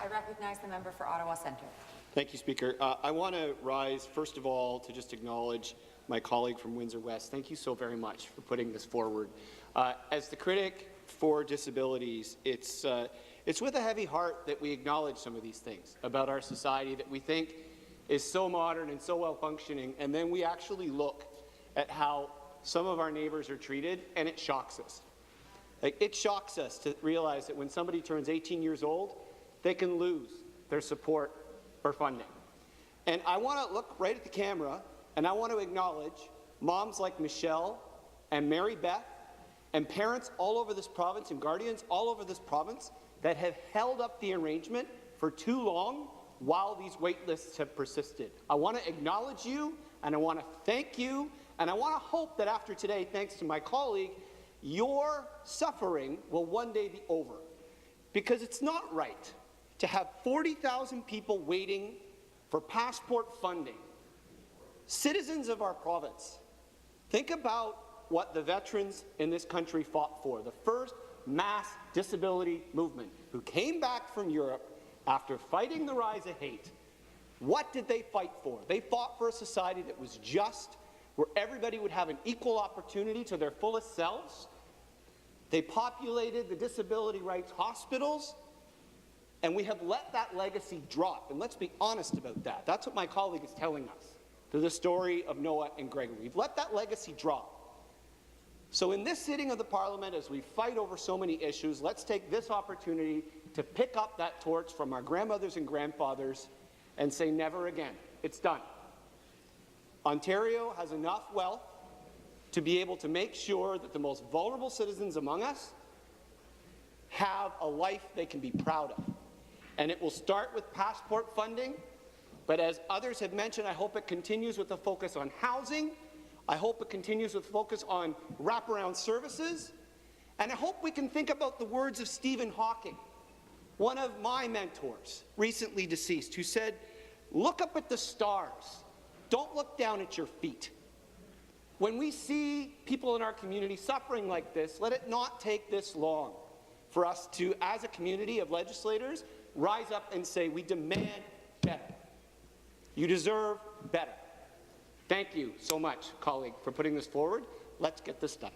I recognize the member for Ottawa Centre. Thank you, Speaker. I want to rise, first of all, to just acknowledge my colleague from Windsor West. Thank you so very much for putting this forward. As the critic for disabilities, it's with a heavy heart that we acknowledge some of these things about our society that we think is so modern and so well-functioning, and then we actually look at how some of our neighbours are treated, and it shocks us. It shocks us to realize that when somebody turns 18 years old, they can lose their support or funding. And I want to look right at the camera, and I want to acknowledge moms like Michelle and Mary Beth and parents all over this province and guardians all over this province that have held up the arrangement for too long while these wait lists have persisted. I want to acknowledge you, and I want to thank you, and I want to hope that after today, thanks to my colleague, your suffering will one day be over. Because it's not right to have 40,000 people waiting for passport funding. Citizens of our province, think about what the veterans in this country fought for, the first mass disability movement, who came back from Europe after fighting the rise of hate. What did they fight for? They fought for a society that was just, where everybody would have an equal opportunity to their fullest selves. They populated the disability rights hospitals, and we have let that legacy drop. And let's be honest about that. That's what my colleague is telling us through the story of Noah and Gregory. We've let that legacy drop. So in this sitting of the Parliament, as we fight over so many issues, let's take this opportunity to pick up that torch from our grandmothers and grandfathers and say never again. It's done. Ontario has enough wealth to be able to make sure that the most vulnerable citizens among us have a life they can be proud of. And it will start with passport funding, but as others have mentioned, I hope it continues with a focus on housing. I hope it continues with focus on wraparound services. And I hope we can think about the words of Stephen Hawking, one of my mentors, recently deceased, who said, "Look up at the stars. Don't look down at your feet." When we see people in our community suffering like this, let it not take this long for us to, as a community of legislators, rise up and say, we demand better. You deserve better. Thank you so much, colleague, for putting this forward. Let's get this done.